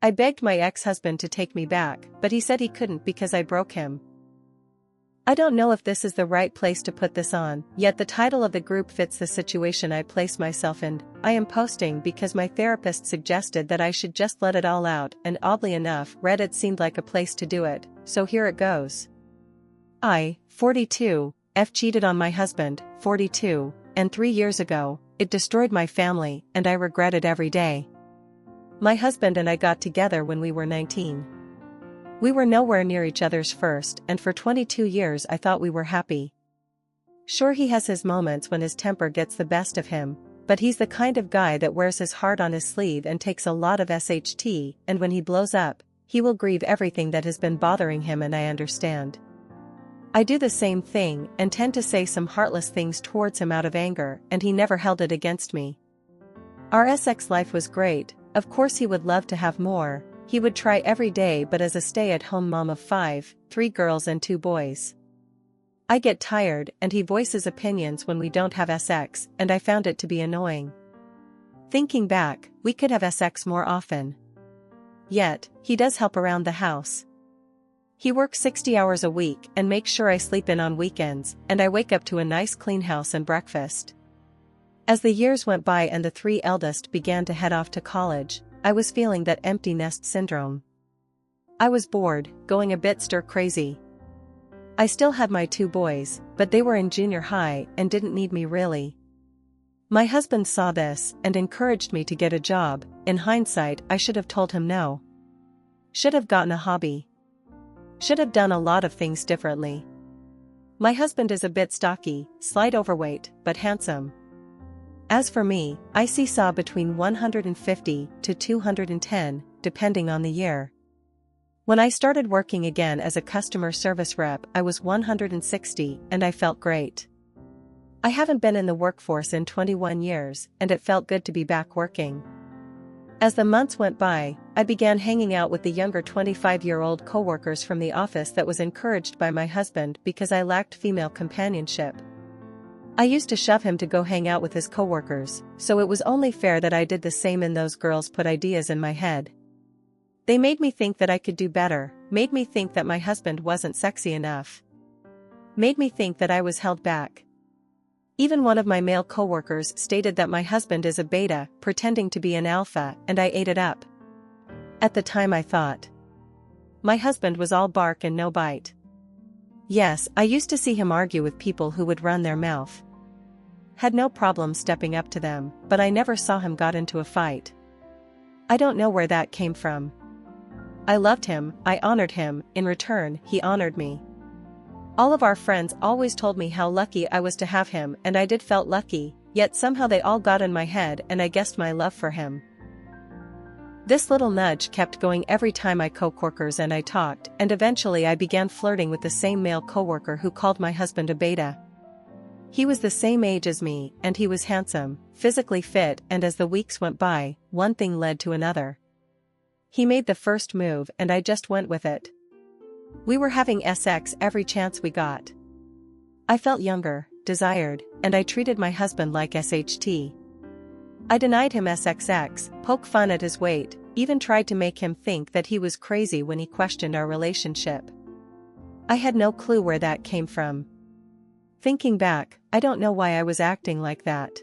I begged my ex-husband to take me back, but he said he couldn't because I broke him. I don't know if this is the right place to put this on, yet the title of the group fits the situation I place myself in. I am posting because my therapist suggested that I should just let it all out, and oddly enough, Reddit seemed like a place to do it, so here it goes. I, 42, cheated on my husband, 42, and 3 years ago, it destroyed my family, and I regret it every day. My husband and I got together when we were 19. We were nowhere near each other's first, and for 22 years I thought we were happy. Sure, he has his moments when his temper gets the best of him, but he's the kind of guy that wears his heart on his sleeve and takes a lot of SHT, and when he blows up, he will grieve everything that has been bothering him, and I understand. I do the same thing and tend to say some heartless things towards him out of anger, and he never held it against me. Our sex life was great. Of course he would love to have more. He would try every day, but as a stay-at-home mom of 5, 3 girls and 2 boys, I get tired, and he voices opinions when we don't have sex, and I found it to be annoying. Thinking back, we could have sex more often. Yet, he does help around the house. He works 60 hours a week and makes sure I sleep in on weekends, and I wake up to a nice clean house and breakfast. As the years went by and the 3 eldest began to head off to college, I was feeling that empty nest syndrome. I was bored, going a bit stir-crazy. I still had my 2 boys, but they were in junior high and didn't need me really. My husband saw this and encouraged me to get a job. In hindsight, I should have told him no. Should have gotten a hobby. Should have done a lot of things differently. My husband is a bit stocky, slight overweight, but handsome. As for me, I seesaw between 150 to 210, depending on the year. When I started working again as a customer service rep, I was 160, and I felt great. I haven't been in the workforce in 21 years, and it felt good to be back working. As the months went by, I began hanging out with the younger 25-year-old coworkers from the office that was encouraged by my husband because I lacked female companionship. I used to shove him to go hang out with his coworkers, so it was only fair that I did the same, and those girls put ideas in my head. They made me think that I could do better, made me think that my husband wasn't sexy enough, made me think that I was held back. Even one of my male coworkers stated that my husband is a beta, pretending to be an alpha, and I ate it up. At the time I thought my husband was all bark and no bite. Yes, I used to see him argue with people who would run their mouth. Had no problem stepping up to them, but I never saw him got into a fight. I don't know where that came from. I loved him, I honored him, in return, he honored me. All of our friends always told me how lucky I was to have him, and I did felt lucky, yet somehow they all got in my head and I guessed my love for him. This little nudge kept going every time my coworkers and I talked, and eventually I began flirting with the same male coworker who called my husband a beta. He was the same age as me, and he was handsome, physically fit, and as the weeks went by, one thing led to another. He made the first move and I just went with it. We were having sex every chance we got. I felt younger, desired, and I treated my husband like SHT. I denied him SXX, poked fun at his weight, even tried to make him think that he was crazy when he questioned our relationship. I had no clue where that came from. Thinking back, I don't know why I was acting like that.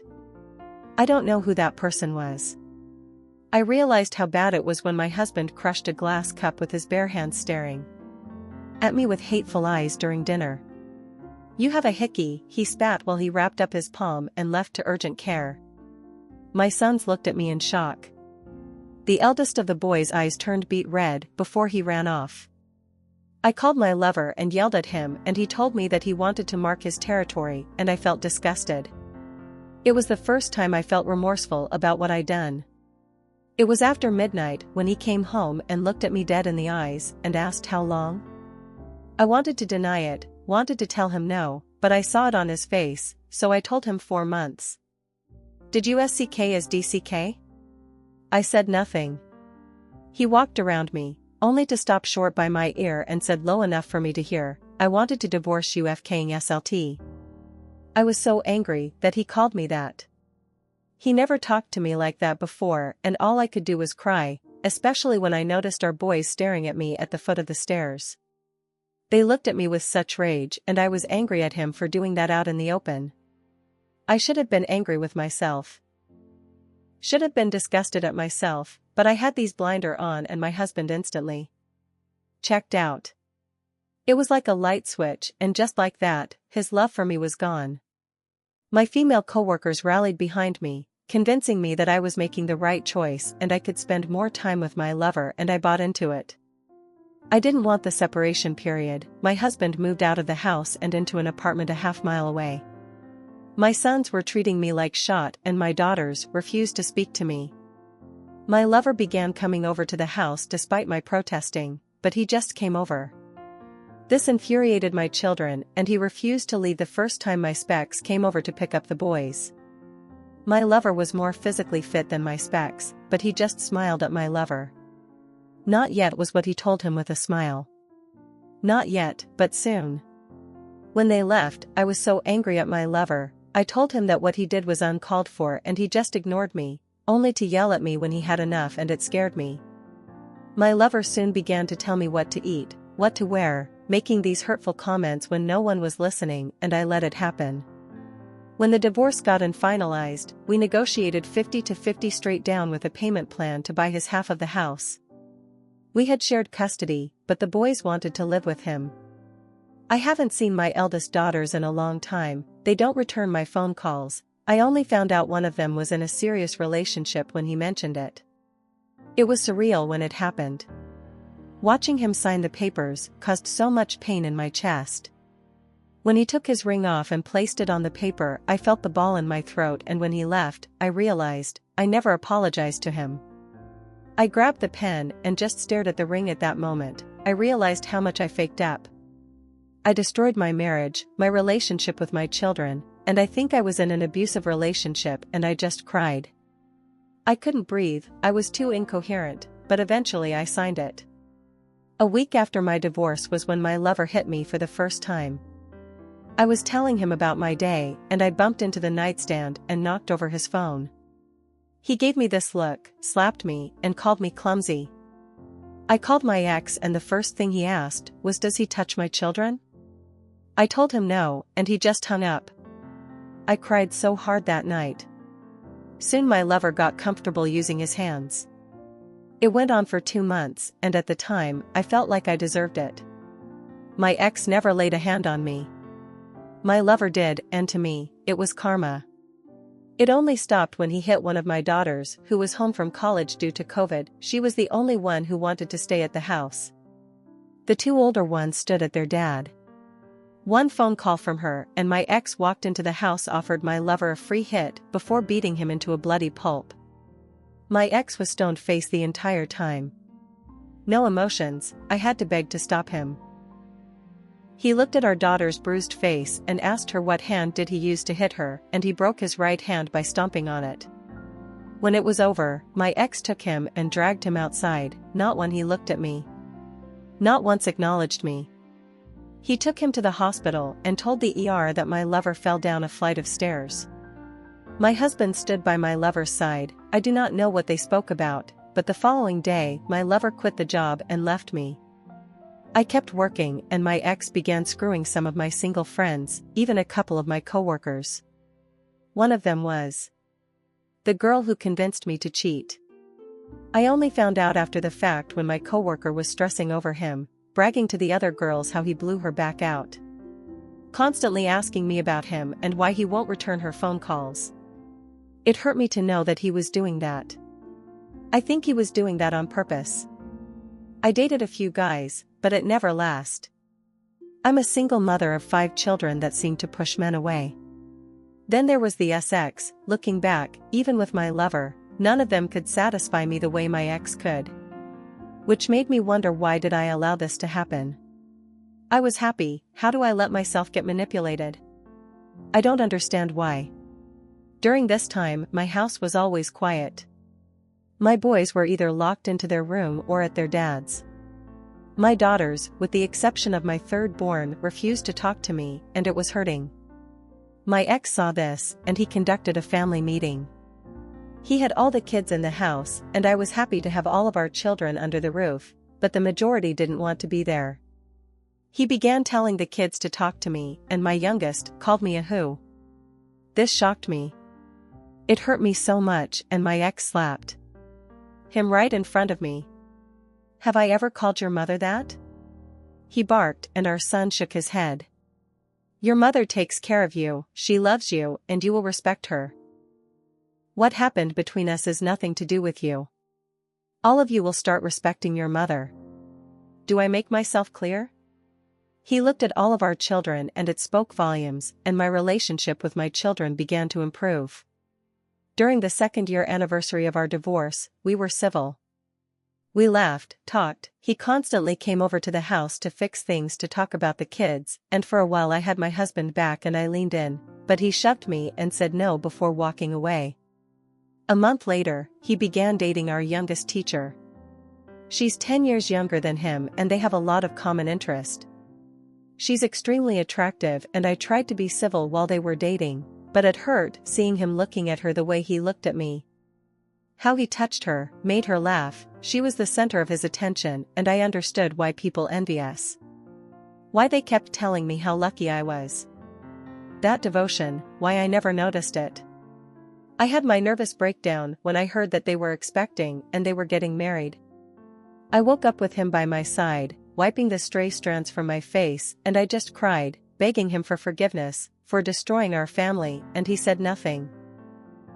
I don't know who that person was. I realized how bad it was when my husband crushed a glass cup with his bare hands, staring at me with hateful eyes during dinner. "You have a hickey," he spat while he wrapped up his palm and left to urgent care. My sons looked at me in shock. The eldest of the boys' eyes turned beet red before he ran off. I called my lover and yelled at him, and he told me that he wanted to mark his territory, and I felt disgusted. It was the first time I felt remorseful about what I'd done. It was after midnight when he came home and looked at me dead in the eyes and asked how long. I wanted to deny it, wanted to tell him no, but I saw it on his face, so I told him 4 months. "Did you SCK as DCK?" I said nothing. He walked around me, only to stop short by my ear and said low enough for me to hear, "I wanted to divorce you FKing SLT." I was so angry that he called me that. He never talked to me like that before, and all I could do was cry, especially when I noticed our boys staring at me at the foot of the stairs. They looked at me with such rage, and I was angry at him for doing that out in the open. I should have been angry with myself. Should have been disgusted at myself, but I had these blinder on and my husband instantly checked out. It was like a light switch, and just like that, his love for me was gone. My female coworkers rallied behind me, convincing me that I was making the right choice and I could spend more time with my lover, and I bought into it. I didn't want the separation period. My husband moved out of the house and into an apartment a half-mile away. My sons were treating me like shit, and my daughters refused to speak to me. My lover began coming over to the house despite my protesting, but he just came over. This infuriated my children, and he refused to leave the first time my specs came over to pick up the boys. My lover was more physically fit than my specs, but he just smiled at my lover. Not yet was what he told him with a smile. Not yet, but soon. When they left, I was so angry at my lover. I told him that what he did was uncalled for, and he just ignored me, only to yell at me when he had enough, and it scared me. My lover soon began to tell me what to eat, what to wear, making these hurtful comments when no one was listening, and I let it happen. When the divorce got finalized, we negotiated 50-50 straight down with a payment plan to buy his half of the house. We had shared custody, but the boys wanted to live with him. I haven't seen my eldest daughters in a long time. They don't return my phone calls. I only found out one of them was in a serious relationship when he mentioned it. It was surreal when it happened. Watching him sign the papers caused so much pain in my chest. When he took his ring off and placed it on the paper, I felt the ball in my throat, and when he left, I realized I never apologized to him. I grabbed the pen and just stared at the ring. At that moment, I realized how much I faked up. I destroyed my marriage, my relationship with my children, and I think I was in an abusive relationship, and I just cried. I couldn't breathe. I was too incoherent, but eventually I signed it. A week after my divorce was when my lover hit me for the first time. I was telling him about my day, and I bumped into the nightstand and knocked over his phone. He gave me this look, slapped me, and called me clumsy. I called my ex, and the first thing he asked was, "Does he touch my children?" I told him no, and he just hung up. I cried so hard that night. Soon my lover got comfortable using his hands. It went on for 2 months, and at the time, I felt like I deserved it. My ex never laid a hand on me. My lover did, and to me, it was karma. It only stopped when he hit one of my daughters, who was home from college due to COVID. She was the only one who wanted to stay at the house. The 2 older ones stood at their dad. One phone call from her, and my ex walked into the house, offered my lover a free hit before beating him into a bloody pulp. My ex was stone-faced the entire time. No emotions. I had to beg to stop him. He looked at our daughter's bruised face and asked her what hand did he use to hit her, and he broke his right hand by stomping on it. When it was over, my ex took him and dragged him outside. Not when he looked at me. Not once acknowledged me. He took him to the hospital and told the ER that my lover fell down a flight of stairs. My husband stood by my lover's side. I do not know what they spoke about, but the following day, my lover quit the job and left me. I kept working, and my ex began screwing some of my single friends, even a couple of my coworkers. One of them was the girl who convinced me to cheat. I only found out after the fact when my coworker was stressing over him, bragging to the other girls how he blew her back out. Constantly asking me about him and why he won't return her phone calls. It hurt me to know that he was doing that. I think he was doing that on purpose. I dated a few guys, but it never lasts. I'm a single mother of 5 children that seemed to push men away. Then there was the SX. Looking back, even with my lover, none of them could satisfy me the way my ex could. Which made me wonder, why did I allow this to happen? I was happy. How do I let myself get manipulated? I don't understand why. During this time, my house was always quiet. My boys were either locked into their room or at their dad's. My daughters, with the exception of my third born, refused to talk to me, and it was hurting. My ex saw this, and he conducted a family meeting. He had all the kids in the house, and I was happy to have all of our children under the roof, but the majority didn't want to be there. He began telling the kids to talk to me, and my youngest called me a who. This shocked me. It hurt me so much, and my ex slapped him right in front of me. Have I ever called your mother that? He barked, and our son shook his head. Your mother takes care of you, she loves you, and you will respect her. What happened between us is nothing to do with you. All of you will start respecting your mother. Do I make myself clear? He looked at all of our children, and it spoke volumes, and my relationship with my children began to improve. During the 2nd-year anniversary of our divorce, we were civil. We laughed, talked, he constantly came over to the house to fix things, to talk about the kids, and for a while I had my husband back and I leaned in, but he shoved me and said no before walking away. A month later, he began dating our youngest teacher. She's 10 years younger than him, and they have a lot of common interest. She's extremely attractive, and I tried to be civil while they were dating, but it hurt seeing him looking at her the way he looked at me. How he touched her, made her laugh, she was the center of his attention, and I understood why people envy us. Why they kept telling me how lucky I was. That devotion, why I never noticed it. I had my nervous breakdown when I heard that they were expecting and they were getting married. I woke up with him by my side, wiping the stray strands from my face, and I just cried, begging him for forgiveness, for destroying our family, and he said nothing.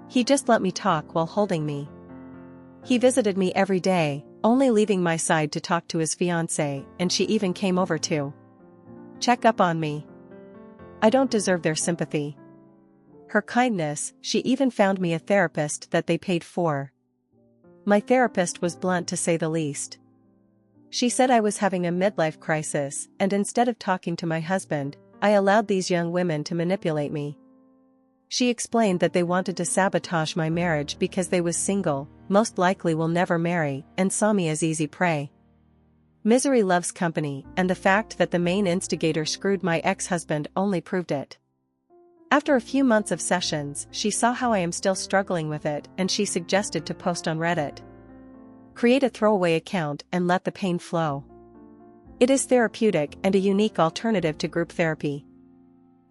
He just let me talk while holding me. He visited me every day, only leaving my side to talk to his fiancée, and she even came over to check up on me. I don't deserve their sympathy. Her kindness, she even found me a therapist that they paid for. My therapist was blunt to say the least. She said I was having a midlife crisis, and instead of talking to my husband, I allowed these young women to manipulate me. She explained that they wanted to sabotage my marriage because they was single, most likely will never marry, and saw me as easy prey. Misery loves company, and the fact that the main instigator screwed my ex-husband only proved it. After a few months of sessions, she saw how I am still struggling with it, and she suggested to post on Reddit. Create a throwaway account and let the pain flow. It is therapeutic and a unique alternative to group therapy.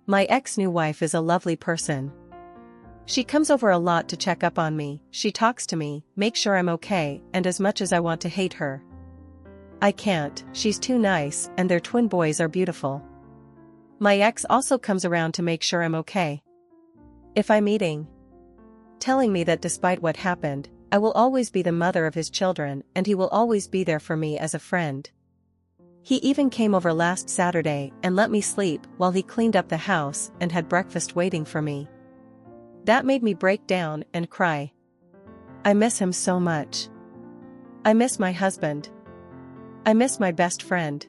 My ex-new wife is a lovely person. She comes over a lot to check up on me, she talks to me, makes sure I'm okay, and as much as I want to hate her, I can't, she's too nice, and their twin boys are beautiful. My ex also comes around to make sure I'm okay. If I'm eating, telling me that despite what happened, I will always be the mother of his children, and he will always be there for me as a friend. He even came over last Saturday and let me sleep while he cleaned up the house and had breakfast waiting for me. That made me break down and cry. I miss him so much. I miss my husband. I miss my best friend.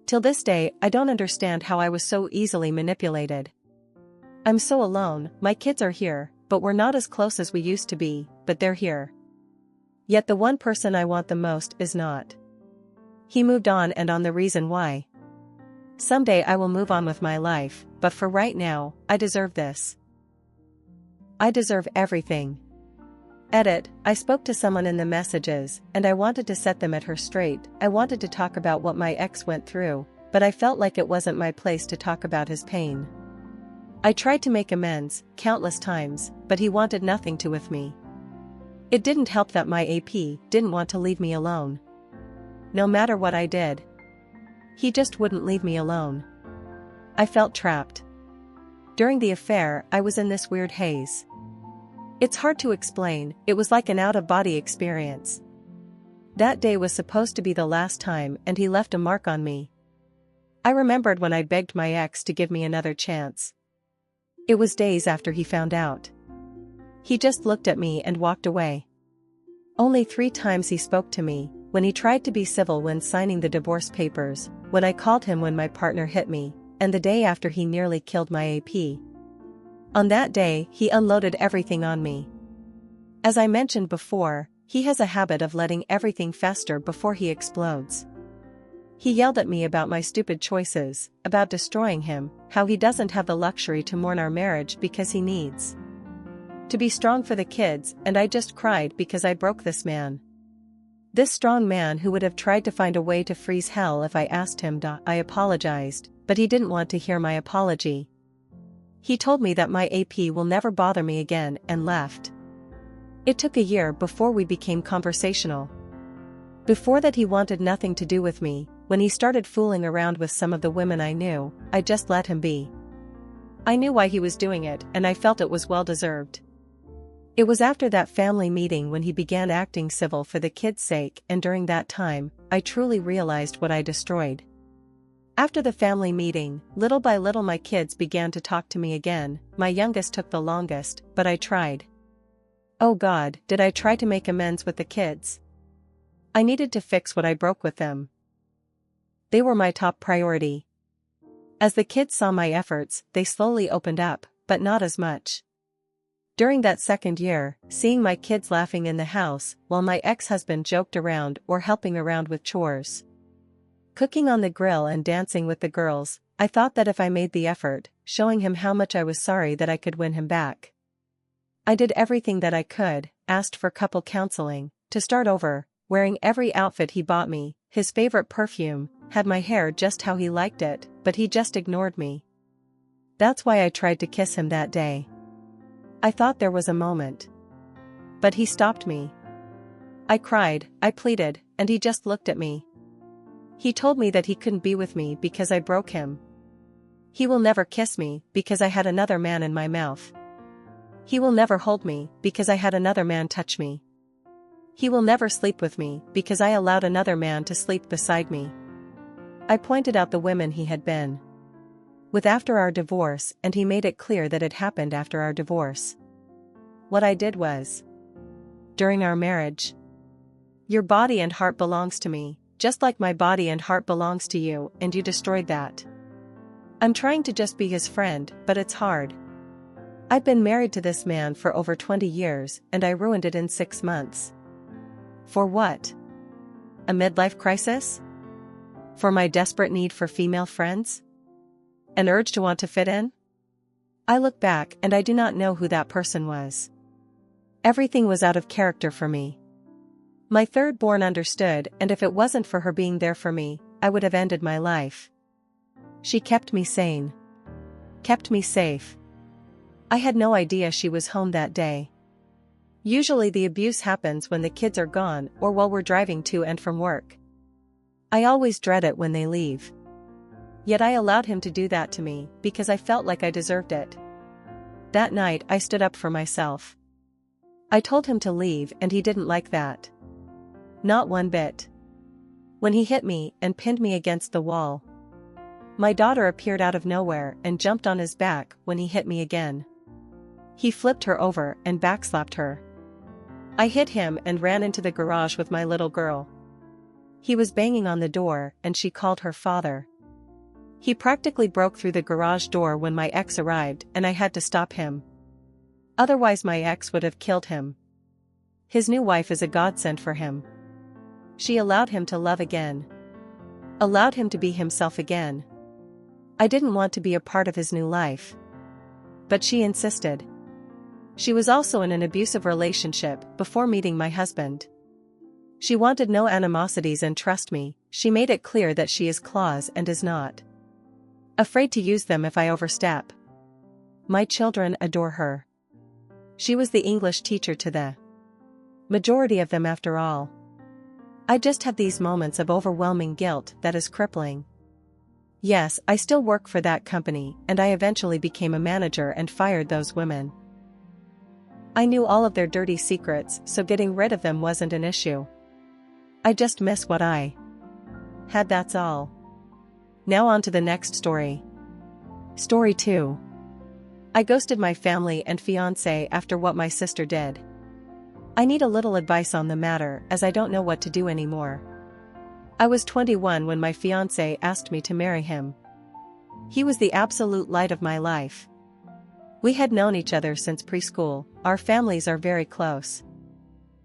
Till this day, I don't understand how I was so easily manipulated. I'm so alone, my kids are here, but we're not as close as we used to be, but they're here. Yet the one person I want the most is not. He moved on, and on the reason why. Someday I will move on with my life, but for right now, I deserve this. I deserve everything. Edit, I spoke to someone in the messages, and I wanted to set them at her straight. I wanted to talk about what my ex went through, but I felt like it wasn't my place to talk about his pain. I tried to make amends, countless times, but he wanted nothing to with me. It didn't help that my AP didn't want to leave me alone. No matter what I did, he just wouldn't leave me alone. I felt trapped. During the affair, I was in this weird haze. It's hard to explain, it was like an out-of-body experience. That day was supposed to be the last time, and he left a mark on me. I remembered when I begged my ex to give me another chance. It was days after he found out. He just looked at me and walked away. Only 3 times he spoke to me, when he tried to be civil when signing the divorce papers, when I called him when my partner hit me, and the day after he nearly killed my AP. On that day, he unloaded everything on me. As I mentioned before, he has a habit of letting everything fester before he explodes. He yelled at me about my stupid choices, about destroying him, how he doesn't have the luxury to mourn our marriage because he needs To be strong for the kids, and I just cried because I broke this man. This strong man who would have tried to find a way to freeze hell if I asked him to. I apologized, but he didn't want to hear my apology. He told me that my AP will never bother me again and left. It took a year before we became conversational. Before that he wanted nothing to do with me. When he started fooling around with some of the women I knew, I just let him be. I knew why he was doing it, and I felt it was well deserved. It was after that family meeting when he began acting civil for the kids' sake, and during that time, I truly realized what I destroyed. After the family meeting, little by little my kids began to talk to me again. My youngest took the longest, but I tried. Oh God, did I try to make amends with the kids? I needed to fix what I broke with them. They were my top priority. As the kids saw my efforts, they slowly opened up, but not as much. During that second year, seeing my kids laughing in the house while my ex-husband joked around or helping around with chores, cooking on the grill and dancing with the girls, I thought that if I made the effort, showing him how much I was sorry, that I could win him back. I did everything that I could, asked for couple counseling, to start over, wearing every outfit he bought me, his favorite perfume, had my hair just how he liked it, but he just ignored me. That's why I tried to kiss him that day. I thought there was a moment. But he stopped me. I cried, I pleaded, and he just looked at me. He told me that he couldn't be with me because I broke him. He will never kiss me because I had another man in my mouth. He will never hold me because I had another man touch me. He will never sleep with me because I allowed another man to sleep beside me. I pointed out the women he had been with after our divorce, and he made it clear that it happened after our divorce. What I did was, during our marriage. Your body and heart belongs to me, just like my body and heart belongs to you, and you destroyed that. I'm trying to just be his friend, but it's hard. I've been married to this man for over 20 years, and I ruined it in 6 months. For what? A midlife crisis? For my desperate need for female friends? An urge to want to fit in? I look back and I do not know who that person was. Everything was out of character for me. My third born understood, and if it wasn't for her being there for me, I would have ended my life. She kept me sane. Kept me safe. I had no idea she was home that day. Usually the abuse happens when the kids are gone or while we're driving to and from work. I always dread it when they leave. Yet I allowed him to do that to me because I felt like I deserved it. That night I stood up for myself. I told him to leave, and he didn't like that. Not one bit. When he hit me and pinned me against the wall, my daughter appeared out of nowhere and jumped on his back when he hit me again. He flipped her over and backslapped her. I hit him and ran into the garage with my little girl. He was banging on the door, and she called her father. He practically broke through the garage door when my ex arrived, and I had to stop him. Otherwise my ex would have killed him. His new wife is a godsend for him. She allowed him to love again. Allowed him to be himself again. I didn't want to be a part of his new life. But she insisted. She was also in an abusive relationship before meeting my husband. She wanted no animosities, and trust me, she made it clear that she is claws and is not afraid to use them if I overstep. My children adore her. She was the English teacher to the majority of them after all. I just have these moments of overwhelming guilt that is crippling. Yes, I still work for that company, and I eventually became a manager and fired those women. I knew all of their dirty secrets, so getting rid of them wasn't an issue. I just miss what I had, that's all. Now on to the next story. Story 2. I ghosted my family and fiancé after what my sister did. I need a little advice on the matter, as I don't know what to do anymore. I was 21 when my fiancé asked me to marry him. He was the absolute light of my life. We had known each other since preschool, our families are very close.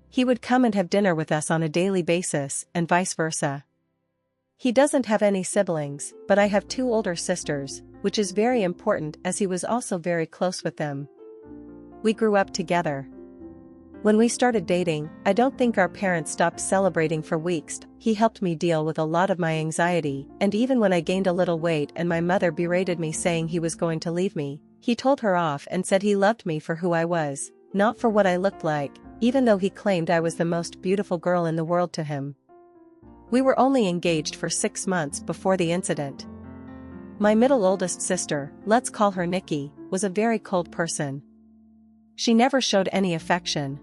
He would come and have dinner with us on a daily basis, and vice versa. He doesn't have any siblings, but I have 2 older sisters, which is very important as he was also very close with them. We grew up together. When we started dating, I don't think our parents stopped celebrating for weeks. He helped me deal with a lot of my anxiety, and even when I gained a little weight and my mother berated me saying he was going to leave me, he told her off and said he loved me for who I was, not for what I looked like, even though he claimed I was the most beautiful girl in the world to him. We were only engaged for 6 months before the incident. My middle oldest sister, let's call her Nikki, was a very cold person. She never showed any affection.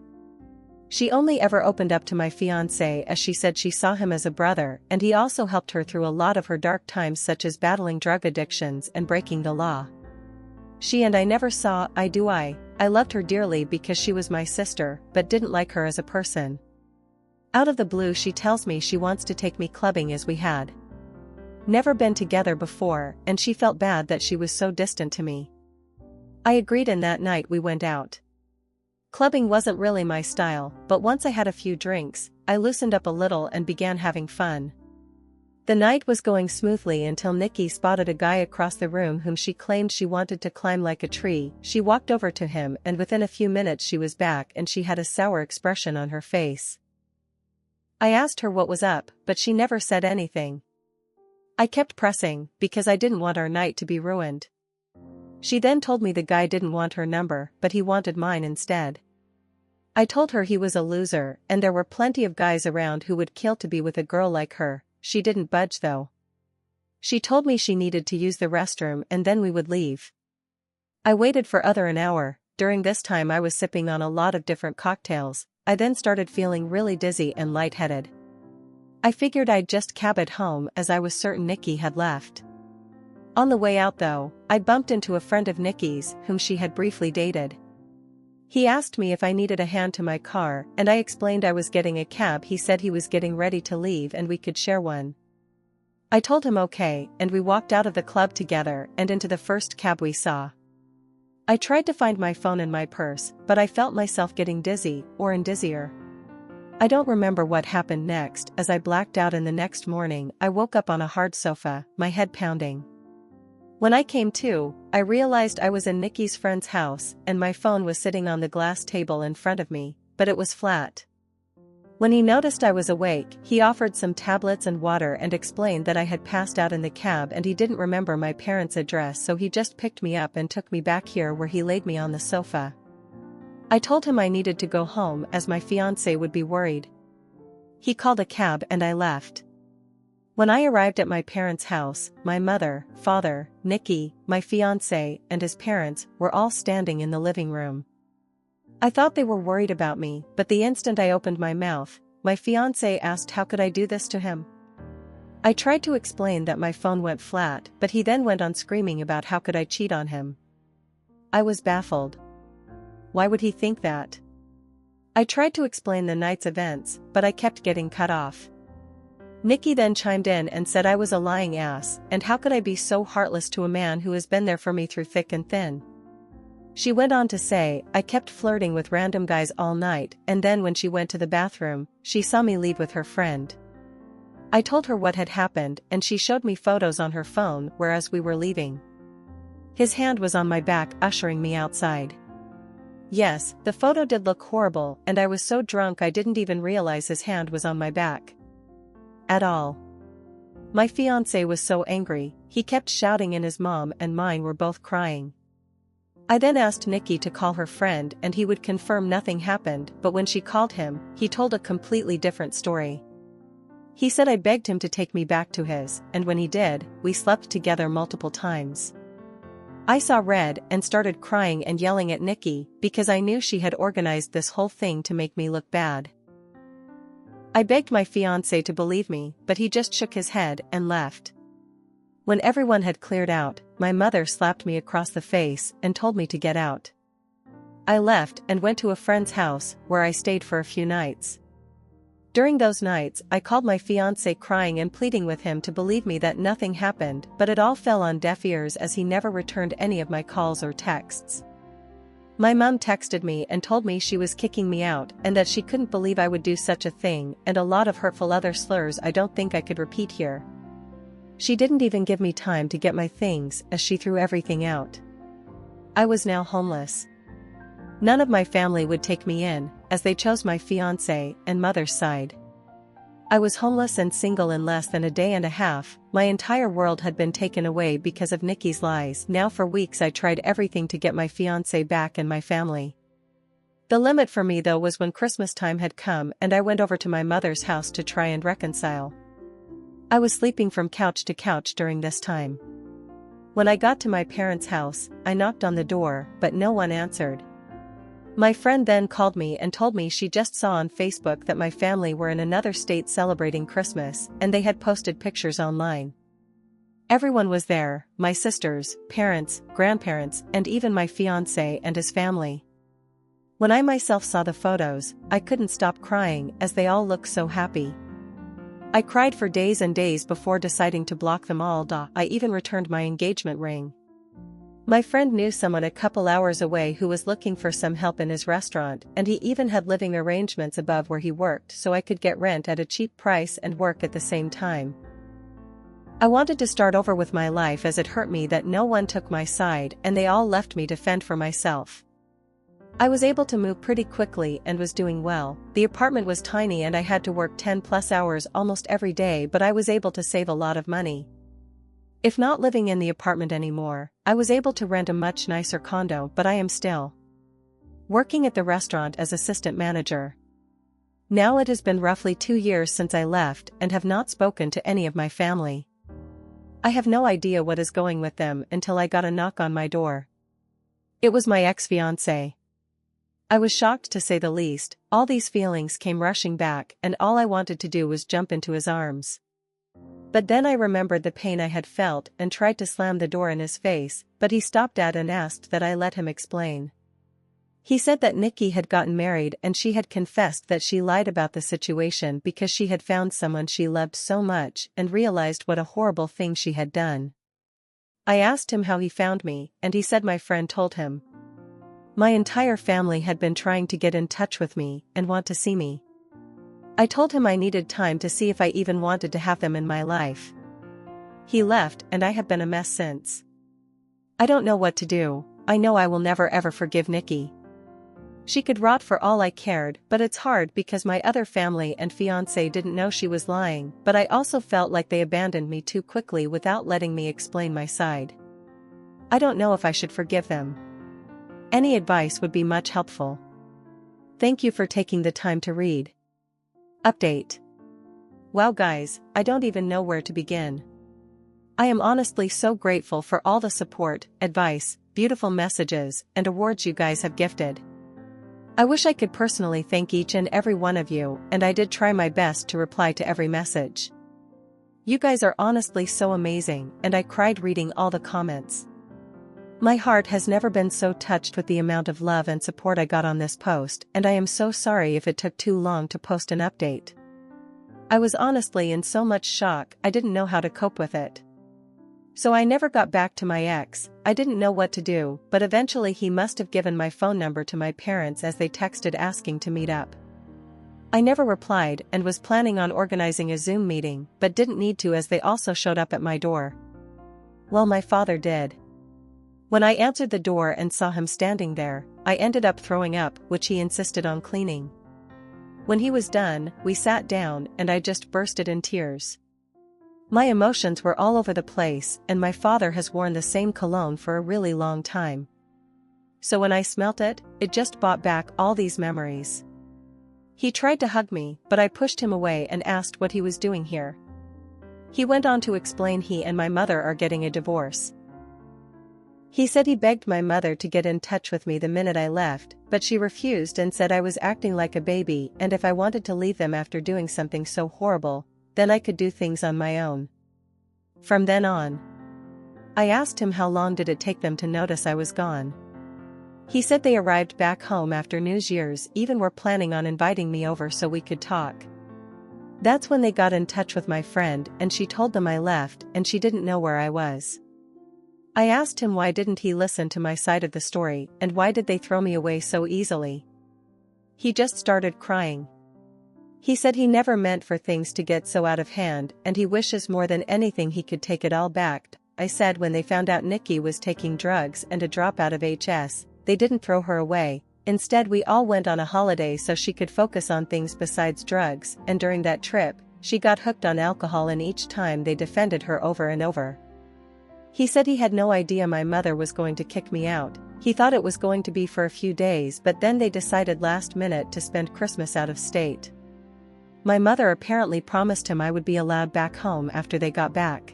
She only ever opened up to my fiancé as she said she saw him as a brother, and he also helped her through a lot of her dark times such as battling drug addictions and breaking the law. She and I never saw eye to eye. I loved her dearly because she was my sister, but didn't like her as a person. Out of the blue she tells me she wants to take me clubbing as we had never been together before, and she felt bad that she was so distant to me. I agreed, and that night we went out. Clubbing wasn't really my style, but once I had a few drinks, I loosened up a little and began having fun. The night was going smoothly until Nikki spotted a guy across the room whom she claimed she wanted to climb like a tree. She walked over to him, and within a few minutes she was back and she had a sour expression on her face. I asked her what was up, but she never said anything. I kept pressing, because I didn't want our night to be ruined. She then told me the guy didn't want her number, but he wanted mine instead. I told her he was a loser, and there were plenty of guys around who would kill to be with a girl like her. She didn't budge though. She told me she needed to use the restroom and then we would leave. I waited for an hour. During this time I was sipping on a lot of different cocktails. I then started feeling really dizzy and lightheaded. I figured I'd just cab it home as I was certain Nikki had left. On the way out though, I bumped into a friend of Nikki's whom she had briefly dated. He asked me if I needed a hand to my car, and I explained I was getting a cab. He said he was getting ready to leave and we could share one. I told him okay, and we walked out of the club together and into the first cab we saw. I tried to find my phone in my purse, but I felt myself getting dizzy, or dizzier. I don't remember what happened next, as I blacked out, and the next morning I woke up on a hard sofa, my head pounding. When I came to, I realized I was in Nikki's friend's house and my phone was sitting on the glass table in front of me, but it was flat. When he noticed I was awake, he offered some tablets and water and explained that I had passed out in the cab and he didn't remember my parents' address, so he just picked me up and took me back here where he laid me on the sofa. I told him I needed to go home as my fiancé would be worried. He called a cab and I left. When I arrived at my parents' house, my mother, father, Nikki, my fiancé, and his parents were all standing in the living room. I thought they were worried about me, but the instant I opened my mouth, my fiancé asked how could I do this to him. I tried to explain that my phone went flat, but he then went on screaming about how could I cheat on him. I was baffled. Why would he think that? I tried to explain the night's events, but I kept getting cut off. Nikki then chimed in and said I was a lying ass, and how could I be so heartless to a man who has been there for me through thick and thin. She went on to say I kept flirting with random guys all night, and then when she went to the bathroom, she saw me leave with her friend. I told her what had happened and she showed me photos on her phone whereas we were leaving. His hand was on my back ushering me outside. Yes, the photo did look horrible, and I was so drunk I didn't even realize his hand was on my back. At all. My fiancé was so angry, he kept shouting and his mom and mine were both crying. I then asked Nikki to call her friend and he would confirm nothing happened, but when she called him, he told a completely different story. He said I begged him to take me back to his, and when he did, we slept together multiple times. I saw red and started crying and yelling at Nikki because I knew she had organized this whole thing to make me look bad. I begged my fiancé to believe me, but he just shook his head and left. When everyone had cleared out, my mother slapped me across the face and told me to get out. I left and went to a friend's house where I stayed for a few nights. During those nights, I called my fiancé crying and pleading with him to believe me that nothing happened, but it all fell on deaf ears as he never returned any of my calls or texts. My mom texted me and told me she was kicking me out and that she couldn't believe I would do such a thing, and a lot of hurtful other slurs I don't think I could repeat here. She didn't even give me time to get my things as she threw everything out. I was now homeless. None of my family would take me in, as they chose my fiancé and mother's side. I was homeless and single in less than a day and a half. My entire world had been taken away because of Nikki's lies. Now for weeks I tried everything to get my fiancé back and my family. The limit for me though was when Christmas time had come and I went over to my mother's house to try and reconcile. I was sleeping from couch to couch during this time. When I got to my parents' house, I knocked on the door, but no one answered. My friend then called me and told me she just saw on Facebook that my family were in another state celebrating Christmas, and they had posted pictures online. Everyone was there, my sisters, parents, grandparents, and even my fiancé and his family. When I myself saw the photos, I couldn't stop crying as they all looked so happy. I cried for days and days before deciding to block them all. I even returned my engagement ring. My friend knew someone a couple hours away who was looking for some help in his restaurant, and he even had living arrangements above where he worked so I could get rent at a cheap price and work at the same time. I wanted to start over with my life as it hurt me that no one took my side and they all left me to fend for myself. I was able to move pretty quickly and was doing well. The apartment was tiny and I had to work 10+ hours almost every day, but I was able to save a lot of money. If not living in the apartment anymore, I was able to rent a much nicer condo, but I am still working at the restaurant as assistant manager. Now it has been roughly 2 years since I left and have not spoken to any of my family. I have no idea what is going with them until I got a knock on my door. It was my ex-fiancé. I was shocked to say the least. All these feelings came rushing back and all I wanted to do was jump into his arms. But then I remembered the pain I had felt and tried to slam the door in his face, but he stopped at and asked that I let him explain. He said that Nikki had gotten married and she had confessed that she lied about the situation because she had found someone she loved so much and realized what a horrible thing she had done. I asked him how he found me, and he said my friend told him. My entire family had been trying to get in touch with me and want to see me. I told him I needed time to see if I even wanted to have them in my life. He left and I have been a mess since. I don't know what to do. I know I will never ever forgive Nikki. She could rot for all I cared, but it's hard because my other family and fiancé didn't know she was lying, but I also felt like they abandoned me too quickly without letting me explain my side. I don't know if I should forgive them. Any advice would be much helpful. Thank you for taking the time to read. Update. Wow guys, I don't even know where to begin. I am honestly so grateful for all the support, advice, beautiful messages, and awards you guys have gifted. I wish I could personally thank each and every one of you, and I did try my best to reply to every message. You guys are honestly so amazing, and I cried reading all the comments. My heart has never been so touched with the amount of love and support I got on this post, and I am so sorry if it took too long to post an update. I was honestly in so much shock I didn't know how to cope with it. So I never got back to my ex. I didn't know what to do, but eventually he must have given my phone number to my parents as they texted asking to meet up. I never replied and was planning on organizing a Zoom meeting, but didn't need to as they also showed up at my door. Well, my father did. When I answered the door and saw him standing there, I ended up throwing up, which he insisted on cleaning. When he was done, we sat down and I just bursted in tears. My emotions were all over the place, and my father has worn the same cologne for a really long time. So when I smelt it, it just brought back all these memories. He tried to hug me, but I pushed him away and asked what he was doing here. He went on to explain he and my mother are getting a divorce. He said he begged my mother to get in touch with me the minute I left, but she refused and said I was acting like a baby, and if I wanted to leave them after doing something so horrible, then I could do things on my own. From then on, I asked him how long did it take them to notice I was gone. He said they arrived back home after New Year's Eve and were planning on inviting me over so we could talk. That's when they got in touch with my friend and she told them I left and she didn't know where I was. I asked him why didn't he listen to my side of the story and why did they throw me away so easily. He just started crying. He said he never meant for things to get so out of hand and he wishes more than anything he could take it all back. I said when they found out Nikki was taking drugs and a dropout of HS, they didn't throw her away, Instead, we all went on a holiday so she could focus on things besides drugs, and during that trip, she got hooked on alcohol, and each time they defended her over and over. He said he had no idea my mother was going to kick me out. He thought it was going to be for a few days, but then they decided last minute to spend Christmas out of state. My mother apparently promised him I would be allowed back home after they got back.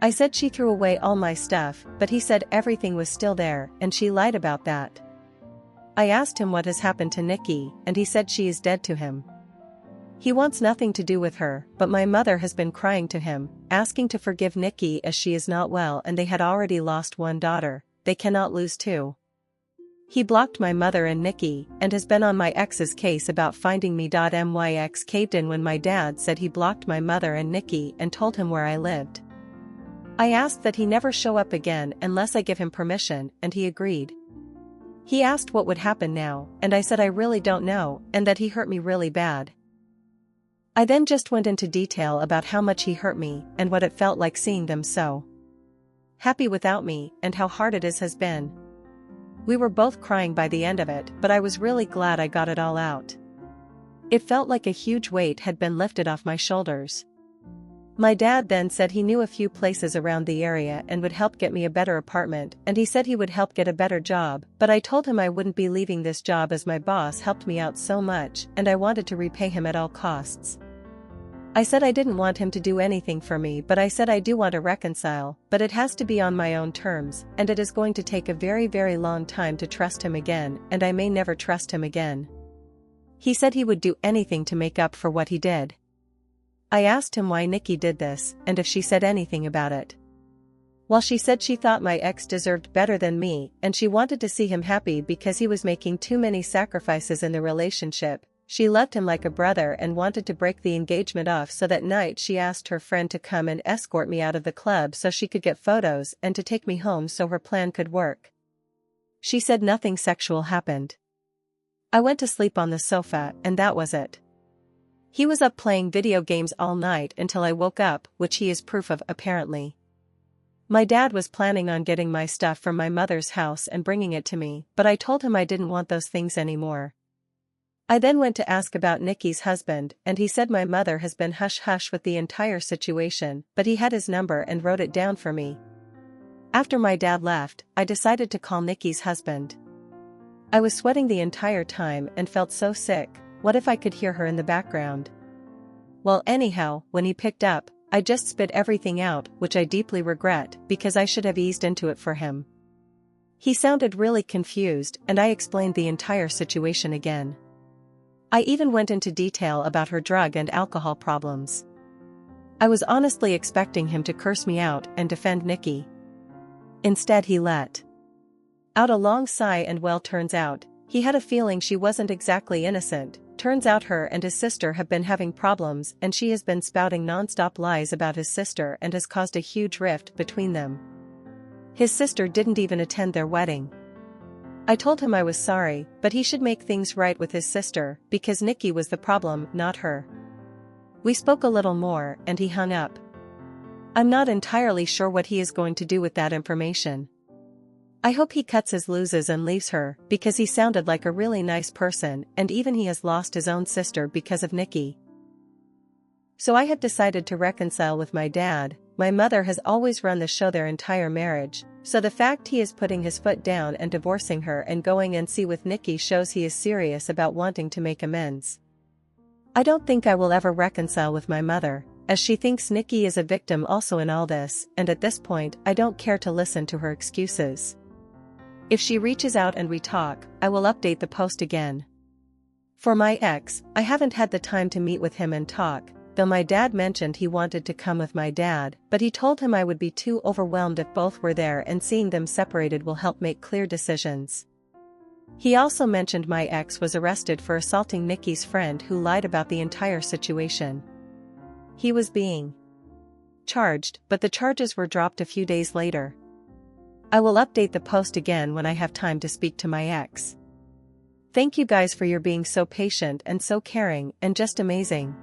I said she threw away all my stuff, but he said everything was still there, and she lied about that. I asked him what has happened to Nikki, and he said she is dead to him. He wants nothing to do with her, but my mother has been crying to him, asking to forgive Nikki as she is not well and they had already lost one daughter, they cannot lose two. He blocked my mother and Nikki, and has been on my ex's case about finding me. My ex caved in when my dad said he blocked my mother and Nikki and told him where I lived. I asked that he never show up again unless I give him permission, and he agreed. He asked what would happen now, and I said I really don't know, and that he hurt me really bad. I then just went into detail about how much he hurt me, and what it felt like seeing them so happy without me, and how hard it has been. We were both crying by the end of it, but I was really glad I got it all out. It felt like a huge weight had been lifted off my shoulders. My dad then said he knew a few places around the area and would help get me a better apartment, and he said he would help get a better job, but I told him I wouldn't be leaving this job as my boss helped me out so much, and I wanted to repay him at all costs. I said I didn't want him to do anything for me, but I said I do want to reconcile, but it has to be on my own terms, and it is going to take a very, very long time to trust him again, and I may never trust him again. He said he would do anything to make up for what he did. I asked him why Nikki did this, and if she said anything about it. Well, she said she thought my ex deserved better than me, and she wanted to see him happy because he was making too many sacrifices in the relationship. She loved him like a brother and wanted to break the engagement off, so that night she asked her friend to come and escort me out of the club so she could get photos and to take me home so her plan could work. She said nothing sexual happened. I went to sleep on the sofa, and that was it. He was up playing video games all night until I woke up, which he is proof of apparently. My dad was planning on getting my stuff from my mother's house and bringing it to me, but I told him I didn't want those things anymore. I then went to ask about Nikki's husband, and he said my mother has been hush-hush with the entire situation, but he had his number and wrote it down for me. After my dad left, I decided to call Nikki's husband. I was sweating the entire time and felt so sick. What if I could hear her in the background? Well, anyhow, when he picked up, I just spit everything out, which I deeply regret, because I should have eased into it for him. He sounded really confused, and I explained the entire situation again. I even went into detail about her drug and alcohol problems. I was honestly expecting him to curse me out and defend Nikki. Instead, he let out a long sigh, and well, turns out, he had a feeling she wasn't exactly innocent. Turns out her and his sister have been having problems, and she has been spouting non-stop lies about his sister and has caused a huge rift between them. His sister didn't even attend their wedding. I told him I was sorry, but he should make things right with his sister, because Nikki was the problem, not her. We spoke a little more, and he hung up. I'm not entirely sure what he is going to do with that information. I hope he cuts his losses and leaves her, because he sounded like a really nice person, and even he has lost his own sister because of Nikki. So I have decided to reconcile with my dad. My mother has always run the show their entire marriage, so the fact he is putting his foot down and divorcing her and going and see with Nikki shows he is serious about wanting to make amends. I don't think I will ever reconcile with my mother, as she thinks Nikki is a victim also in all this, and at this point I don't care to listen to her excuses. If she reaches out and we talk, I will update the post again. For my ex, I haven't had the time to meet with him and talk, though my dad mentioned he wanted to come with my dad, but he told him I would be too overwhelmed if both were there, and seeing them separated will help make clear decisions. He also mentioned my ex was arrested for assaulting Nikki's friend who lied about the entire situation. He was being charged, but the charges were dropped a few days later. I will update the post again when I have time to speak to my ex. Thank you guys for your being so patient and so caring and just amazing.